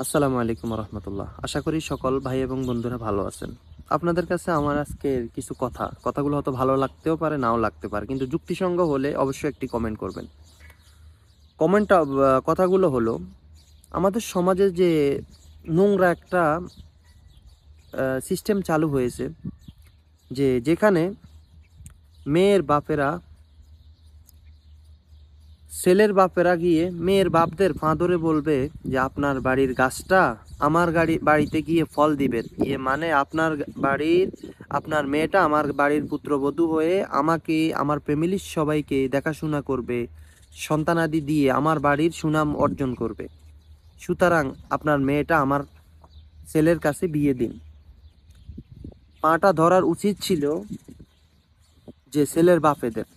আসসালামু আলাইকুম রহমতুল্লাহ। আশা করি সকল ভাই এবং বন্ধুরা ভালো আছেন। আপনাদের কাছে আমার আজকের কিছু কথাগুলো হয়তো ভালো লাগতেও পারে, নাও লাগতে পারে, কিন্তু যুক্তিসঙ্গত হলে অবশ্যই একটি কমেন্ট করবেন। কমেন্টটা কথাগুলো হলো, আমাদের সমাজে যে নোংরা একটা সিস্টেম চালু হয়েছে, যেখানে মেয়ের বাপেরা ছেলের বাপেরা গিয়ে মেয়ের বাপদের ফাঁদরে বলবে যে আপনার বাড়ির গাছটা আমার বাড়িতে গিয়ে ফল দিবেন, মানে আপনার মেয়েটা আমার বাড়ির পুত্রবধূ হয়ে আমাকে, আমার ফ্যামিলির সবাইকে দেখাশোনা করবে, সন্তানাদি দিয়ে আমার বাড়ির সুনাম অর্জন করবে। সুতরাং আপনার মেয়েটা আমার ছেলের কাছে বিয়ে দিন। পাটা ধরার উচিত ছিল যে ছেলের বাপেদের,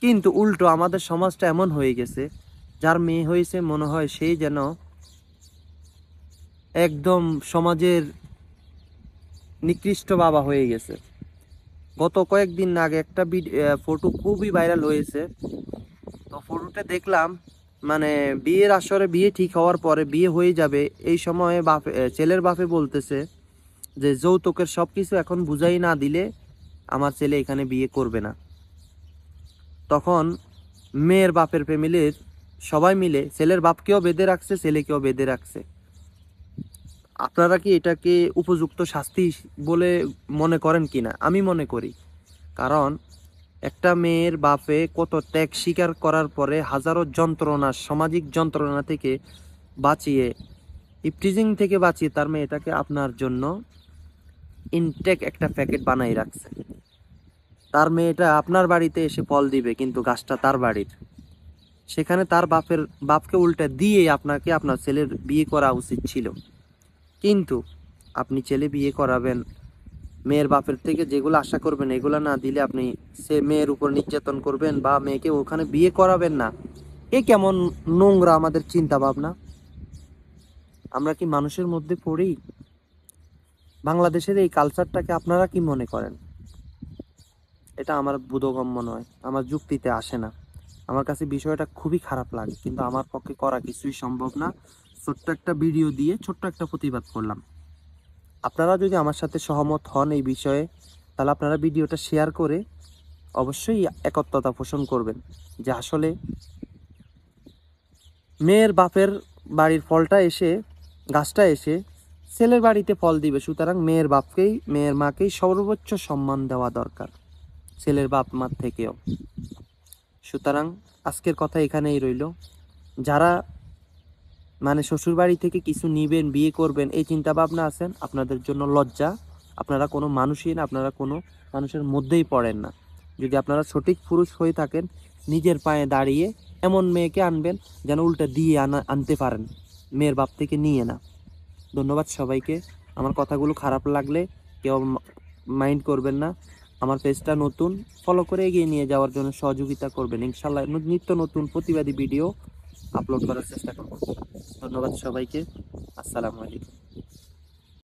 কিন্তু উল্টো আমাদের সমাজটা এমন হয়ে গেছে, যার মেয়ে হয়েছে মনে হয় সেই যেন একদম সমাজের নিকৃষ্ট বাবা হয়ে গেছে। গত কয়েকদিন আগে একটা ফটো খুবই ভাইরাল হয়েছে। তো ফটোতে দেখলাম, মানে বিয়ের আসরে বিয়ে ঠিক হওয়ার পরে বিয়ে হয়ে যাবে, এই সময়ে ছেলের বাপে বলতেছে যে যৌতুকের সবকিছু এখন বুঝাই না দিলে আমার ছেলে এখানে বিয়ে করবে না। তখন মেয়ের বাপের ফ্যামিলির সবাই মিলে ছেলের বাপকেও বেঁধে রাখছে, ছেলেকেও বেঁধে রাখছে। আপনারা কি এটাকে উপযুক্ত শাস্তি বলে মনে করেন কিনা? আমি মনে করি, কারণ একটা মেয়ের বাপে কত ত্যাগ স্বীকার করার পরে হাজারো যন্ত্রণা, সামাজিক যন্ত্রণা থেকে বাঁচিয়ে, ইপটিজিং থেকে বাঁচিয়ে তার মেয়েটাকে আপনার জন্য ইনটেক একটা প্যাকেট বানাই রাখছে। তার মেয়েটা আপনার বাড়িতে এসে ফল দিবে, কিন্তু গাছটা তার বাড়ির। সেখানে তার বাপকে উল্টা দিয়ে আপনাকে আপনার ছেলের বিয়ে করা উচিত ছিল। কিন্তু আপনি ছেলে বিয়ে করাবেন, মেয়ের বাপের থেকে যেগুলো আশা করবেন এগুলো না দিলে আপনি মেয়ের উপর নির্যাতন করবেন বা মেয়েকে ওখানে বিয়ে করাবেন না। এ কেমন নোংরা আমাদের চিন্তা ভাবনা! আমরা কি মানুষের মধ্যে পড়ি? বাংলাদেশের এই কালচারটাকে আপনারা কি মনে করেন? এটা আমার বোধগম্য নয়, আমার যুক্তিতে আসে না। আমার কাছে বিষয়টা খুবই খারাপ লাগে, কিন্তু আমার পক্ষে করা কিছুই সম্ভব না। ছোট্ট একটা ভিডিও দিয়ে ছোট্ট একটা প্রতিবাদ করলাম। আপনারা যদি আমার সাথে সহমত হন এই বিষয়ে, তাহলে আপনারা ভিডিওটা শেয়ার করে অবশ্যই একত্রতা পোষণ করবেন যে আসলে মেয়ের বাপের বাড়ির গাছটা এসে ছেলের বাড়িতে ফল দিবে। সুতরাং মেয়ের মাকেই সর্বোচ্চ সম্মান দেওয়া দরকার, ছেলের বাপ মার থেকেও। সুতরাং আজকের কথা এখানেই রইল। যারা মানে শ্বশুর বাড়ি থেকে কিছু নিবেন, বিয়ে করবেন, এই চিন্তা ভাবনা আছেন, আপনাদের জন্য লজ্জা। আপনারা কোনো মানুষই না, আপনারা কোনো মানুষের মধ্যেই পড়েন না। যদি আপনারা সঠিক পুরুষ হয়ে থাকেন, নিজের পায়ে দাঁড়িয়ে এমন মেয়েকে আনবেন যেন উল্টা দিয়ে আনতে পারেন, মেয়ের বাপ থেকে নিয়ে না। ধন্যবাদ সবাইকে। আমার কথাগুলো খারাপ লাগলে কেউ মাইন্ড করবেন না। আমার পেজটা নতুন, ফলো করে এগিয়ে নিয়ে যাওয়ার জন্য সহযোগিতা করবেন। ইনশাল্লাহ নিত্য নতুন প্রতিবাদী ভিডিও আপলোড করার চেষ্টা করব। ধন্যবাদ সবাইকে। আসসালামু আলাইকুম।